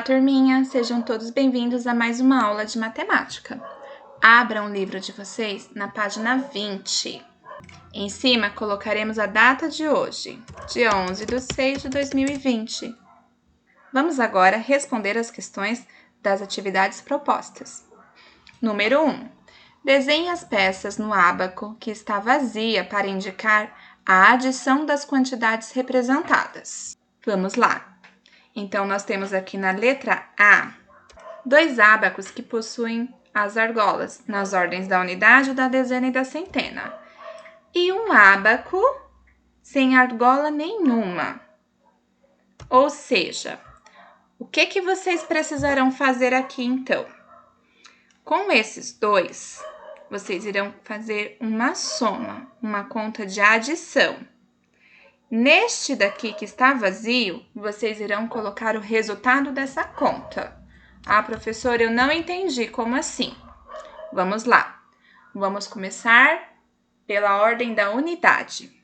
Olá, turminha! Sejam todos bem-vindos a mais uma aula de matemática. Abram o livro de vocês na página 20. Em cima, colocaremos a data de hoje, dia 11/6/2020. Vamos agora responder as questões das atividades propostas. Número 1. Desenhe as peças no ábaco que está vazia para indicar a adição das quantidades representadas. Vamos lá! Então, nós temos aqui na letra A, 2 ábacos que possuem as argolas, nas ordens da unidade, da dezena e da centena. E um ábaco sem argola nenhuma. Ou seja, o que vocês precisarão fazer aqui, então? Com esses dois, vocês irão fazer uma soma, uma conta de adição. Neste daqui que está vazio, vocês irão colocar o resultado dessa conta. Ah, professora, eu não entendi, como assim? Vamos lá. Vamos começar pela ordem da unidade.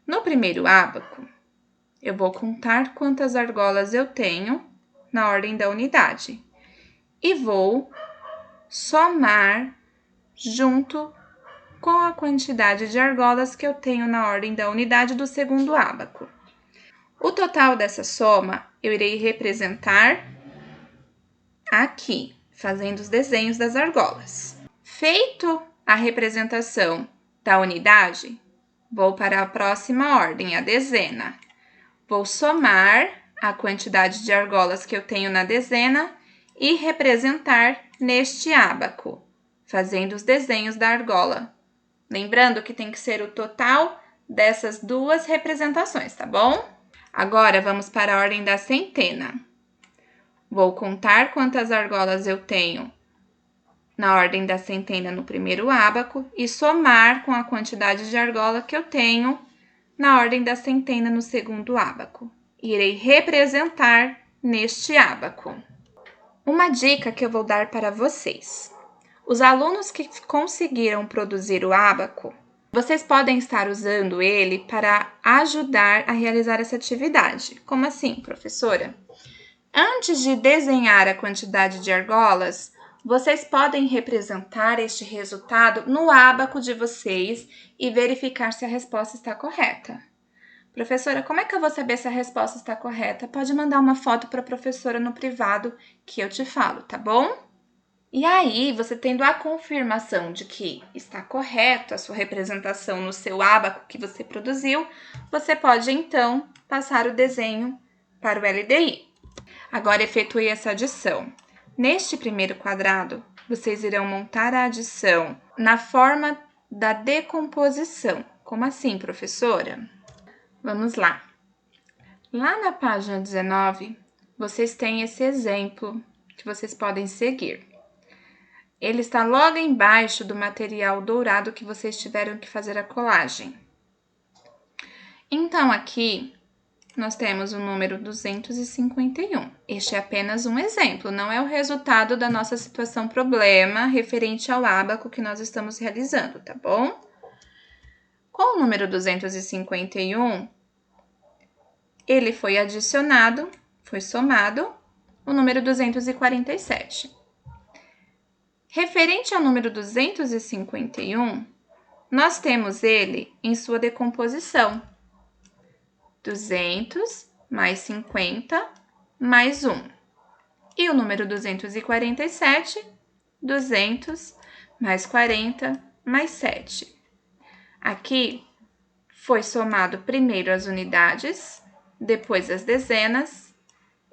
No primeiro ábaco, eu vou contar quantas argolas eu tenho na ordem da unidade. E vou somar junto com a quantidade de argolas que eu tenho na ordem da unidade do segundo ábaco. O total dessa soma eu irei representar aqui, fazendo os desenhos das argolas. Feito a representação da unidade, vou para a próxima ordem, a dezena. Vou somar a quantidade de argolas que eu tenho na dezena e representar neste ábaco, fazendo os desenhos da argola. Lembrando que tem que ser o total dessas duas representações, tá bom? Agora, vamos para a ordem da centena. Vou contar quantas argolas eu tenho na ordem da centena no primeiro ábaco e somar com a quantidade de argola que eu tenho na ordem da centena no segundo ábaco. Irei representar neste ábaco. Uma dica que eu vou dar para vocês. Os alunos que conseguiram produzir o ábaco, vocês podem estar usando ele para ajudar a realizar essa atividade. Como assim, professora? Antes de desenhar a quantidade de argolas, vocês podem representar este resultado no ábaco de vocês e verificar se a resposta está correta. Professora, como é que eu vou saber se a resposta está correta? Pode mandar uma foto para a professora no privado que eu te falo, tá bom? E aí, você tendo a confirmação de que está correto a sua representação no seu ábaco que você produziu, você pode, então, passar o desenho para o LDI. Agora, efetue essa adição. Neste primeiro quadrado, vocês irão montar a adição na forma da decomposição. Como assim, professora? Vamos lá. Lá na página 19, vocês têm esse exemplo que vocês podem seguir. Ele está logo embaixo do material dourado que vocês tiveram que fazer a colagem. Então, aqui, nós temos o número 251. Este é apenas um exemplo, não é o resultado da nossa situação problema referente ao ábaco que nós estamos realizando, tá bom? Com o número 251, ele foi adicionado, foi somado, o número 247. Referente ao número 251, nós temos ele em sua decomposição. 200 mais 50 mais 1. E o número 247, 200 mais 40 mais 7. Aqui foi somado primeiro as unidades, depois as dezenas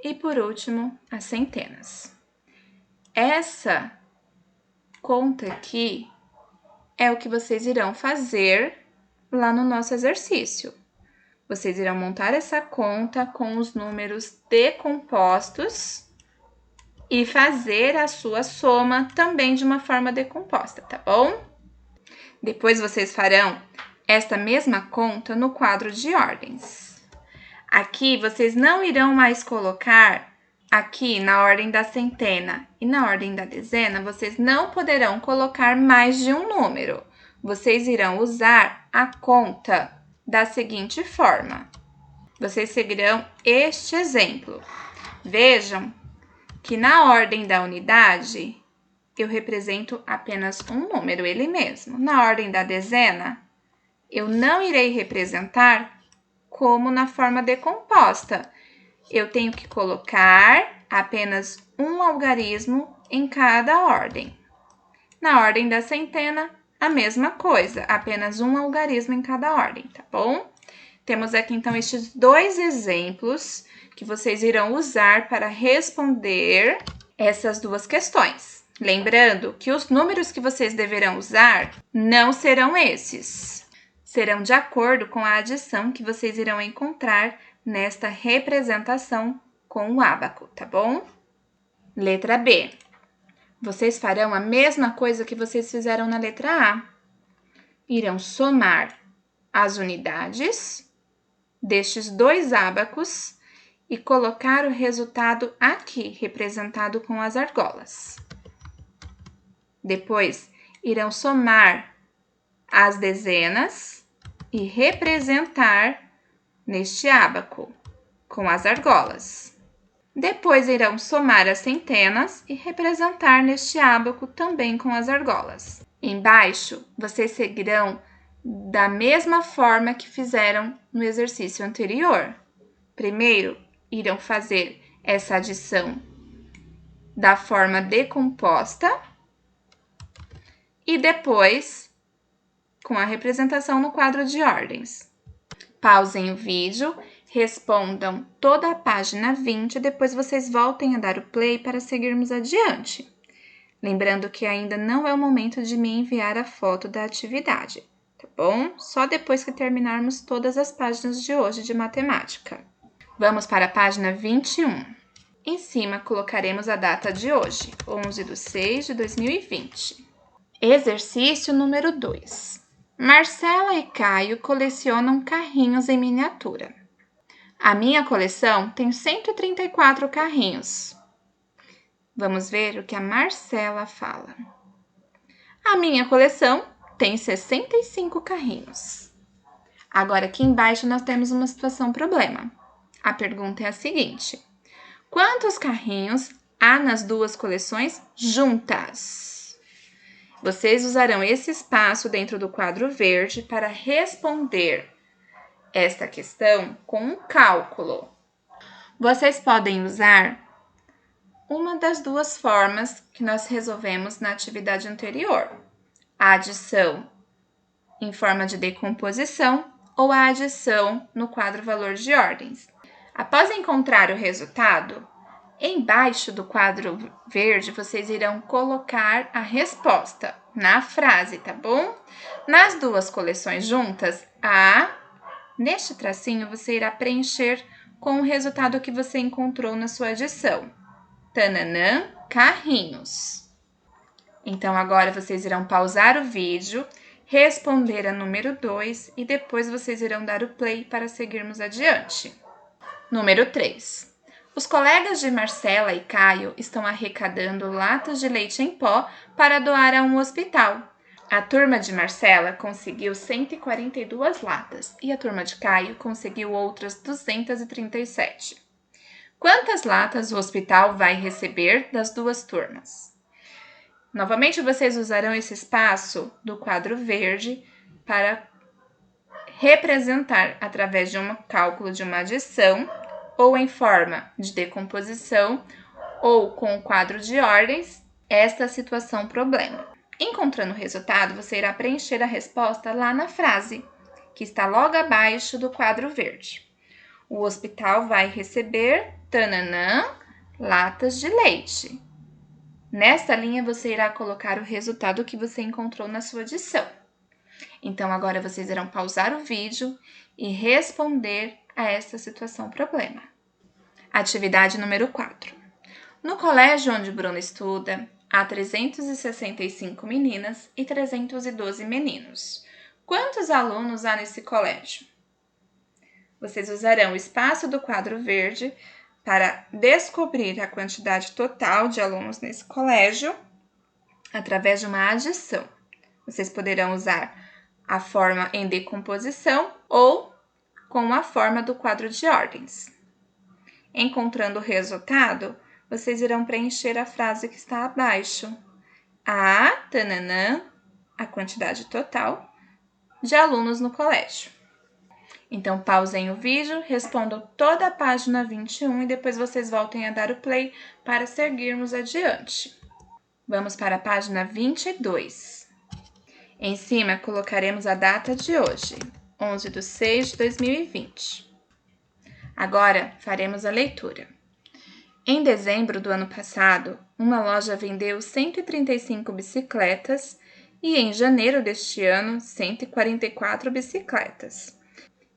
e, por último, as centenas. Essa conta aqui é o que vocês irão fazer lá no nosso exercício. Vocês irão montar essa conta com os números decompostos e fazer a sua soma também de uma forma decomposta, tá bom? Depois vocês farão esta mesma conta no quadro de ordens. Aqui vocês não irão mais colocar aqui na ordem da centena e na ordem da dezena, vocês não poderão colocar mais de um número. Vocês irão usar a conta da seguinte forma. Vocês seguirão este exemplo. Vejam que na ordem da unidade, eu represento apenas um número, ele mesmo. Na ordem da dezena, eu não irei representar como na forma decomposta. Eu tenho que colocar apenas um algarismo em cada ordem. Na ordem da centena, a mesma coisa, apenas um algarismo em cada ordem, tá bom? Temos aqui, então, estes dois exemplos que vocês irão usar para responder essas duas questões. Lembrando que os números que vocês deverão usar não serão esses. Serão de acordo com a adição que vocês irão encontrar nesta representação com o ábaco, tá bom? Letra B. Vocês farão a mesma coisa que vocês fizeram na letra A. Irão somar as unidades destes dois ábacos e colocar o resultado aqui, representado com as argolas. Depois, irão somar as dezenas e representar neste ábaco, com as argolas. Depois, irão somar as centenas e representar neste ábaco também com as argolas. Embaixo, vocês seguirão da mesma forma que fizeram no exercício anterior. Primeiro, irão fazer essa adição da forma decomposta e depois com a representação no quadro de ordens. Pausem o vídeo, respondam toda a página 20 e depois vocês voltem a dar o play para seguirmos adiante. Lembrando que ainda não é o momento de me enviar a foto da atividade, tá bom? Só depois que terminarmos todas as páginas de hoje de matemática. Vamos para a página 21. Em cima, colocaremos a data de hoje, 11/6/2020. Exercício número 2. Marcela e Caio colecionam carrinhos em miniatura. A minha coleção tem 134 carrinhos. Vamos ver o que a Marcela fala. A minha coleção tem 65 carrinhos. Agora, aqui embaixo, nós temos uma situação problema. A pergunta é a seguinte: quantos carrinhos há nas duas coleções juntas? Vocês usarão esse espaço dentro do quadro verde para responder esta questão com um cálculo. Vocês podem usar uma das duas formas que nós resolvemos na atividade anterior: a adição em forma de decomposição ou a adição no quadro valor de ordens. Após encontrar o resultado, embaixo do quadro verde, vocês irão colocar a resposta na frase, tá bom? Nas duas coleções juntas, neste tracinho, você irá preencher com o resultado que você encontrou na sua adição. Tananã, carrinhos. Então, agora vocês irão pausar o vídeo, responder a número 2 e depois vocês irão dar o play para seguirmos adiante. Número 3. Os colegas de Marcela e Caio estão arrecadando latas de leite em pó para doar a um hospital. A turma de Marcela conseguiu 142 latas e a turma de Caio conseguiu outras 237. Quantas latas o hospital vai receber das duas turmas? Novamente, vocês usarão esse espaço do quadro verde para representar através de um cálculo de uma adição ou em forma de decomposição, ou com o quadro de ordens, esta situação problema. Encontrando o resultado, você irá preencher a resposta lá na frase, que está logo abaixo do quadro verde. O hospital vai receber, tananã, latas de leite. Nesta linha, você irá colocar o resultado que você encontrou na sua adição. Então, agora vocês irão pausar o vídeo e responder a essa situação problema. Atividade número 4. No colégio onde Bruno estuda, há 365 meninas e 312 meninos. Quantos alunos há nesse colégio? Vocês usarão o espaço do quadro verde para descobrir a quantidade total de alunos nesse colégio através de uma adição. Vocês poderão usar a forma em decomposição ou com a forma do quadro de ordens. Encontrando o resultado, vocês irão preencher a frase que está abaixo. Tananã, a quantidade total de alunos no colégio. Então, pausem o vídeo, respondam toda a página 21 e depois vocês voltem a dar o play para seguirmos adiante. Vamos para a página 22. Em cima, colocaremos a data de hoje, 11/6/2020. Agora, faremos a leitura. Em dezembro do ano passado, uma loja vendeu 135 bicicletas e em janeiro deste ano, 144 bicicletas.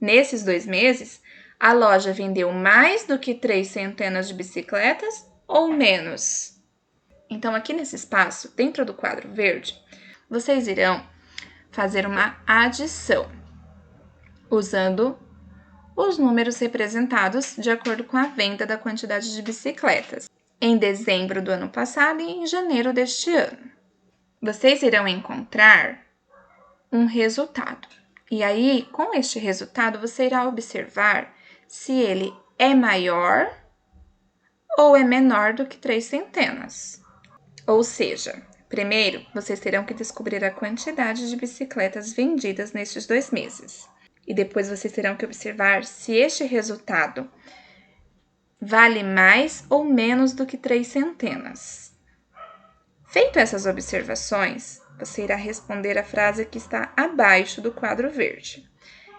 Nesses 2 meses, a loja vendeu mais do que 3 centenas de bicicletas ou menos? Então, aqui nesse espaço, dentro do quadro verde, vocês irão fazer uma adição, usando os números representados de acordo com a venda da quantidade de bicicletas em dezembro do ano passado e em janeiro deste ano. Vocês irão encontrar um resultado. E aí, com este resultado, você irá observar se ele é maior ou é menor do que 3 centenas. Ou seja, primeiro, vocês terão que descobrir a quantidade de bicicletas vendidas nestes 2 meses. E depois vocês terão que observar se este resultado vale mais ou menos do que 3 centenas. Feito essas observações, você irá responder a frase que está abaixo do quadro verde.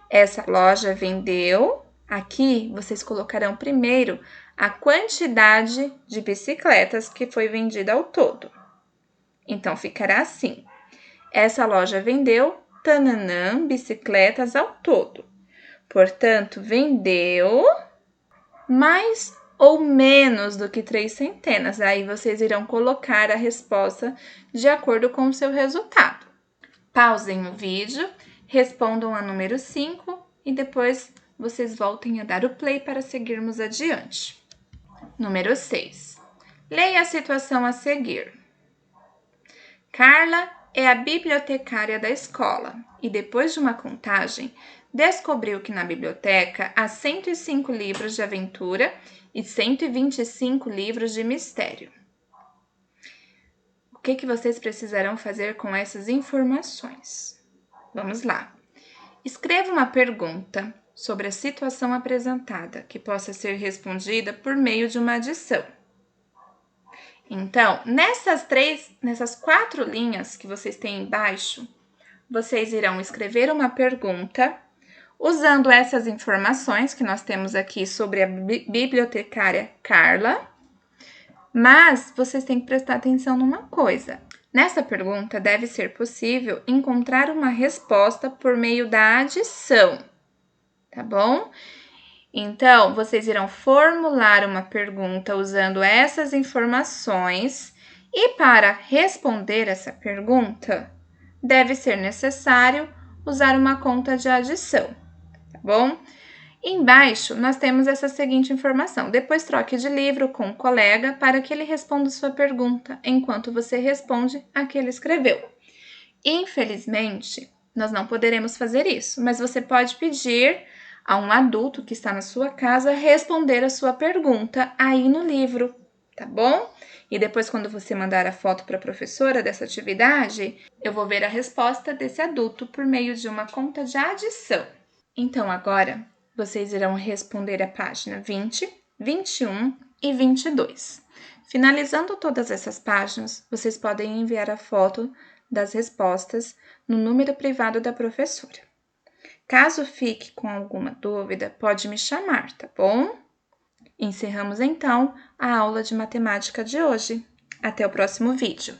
Essa loja vendeu. Aqui, vocês colocarão primeiro a quantidade de bicicletas que foi vendida ao todo. Então, ficará assim. Essa loja vendeu, tananã, bicicletas ao todo. Portanto, vendeu mais ou menos do que 3 centenas. Aí vocês irão colocar a resposta de acordo com o seu resultado. Pausem o vídeo, respondam a número 5 e depois vocês voltem a dar o play para seguirmos adiante. Número 6. Leia a situação a seguir. Carla é a bibliotecária da escola e depois de uma contagem, descobriu que na biblioteca há 105 livros de aventura e 125 livros de mistério. O que vocês precisarão fazer com essas informações? Vamos lá. Escreva uma pergunta sobre a situação apresentada, que possa ser respondida por meio de uma adição. Então, nessas 4 linhas que vocês têm embaixo, vocês irão escrever uma pergunta usando essas informações que nós temos aqui sobre a bibliotecária Carla, mas vocês têm que prestar atenção numa coisa. Nessa pergunta, deve ser possível encontrar uma resposta por meio da adição, tá bom? Então, vocês irão formular uma pergunta usando essas informações e para responder essa pergunta, deve ser necessário usar uma conta de adição. Tá bom? Embaixo, nós temos essa seguinte informação. Depois troque de livro com o colega para que ele responda sua pergunta, enquanto você responde a que ele escreveu. Infelizmente, nós não poderemos fazer isso, mas você pode pedir a um adulto que está na sua casa responder a sua pergunta aí no livro, tá bom? E depois, quando você mandar a foto para a professora dessa atividade, eu vou ver a resposta desse adulto por meio de uma conta de adição. Então, agora, vocês irão responder a página 20, 21 e 22. Finalizando todas essas páginas, vocês podem enviar a foto das respostas no número privado da professora. Caso fique com alguma dúvida, pode me chamar, tá bom? Encerramos, então, a aula de matemática de hoje. Até o próximo vídeo.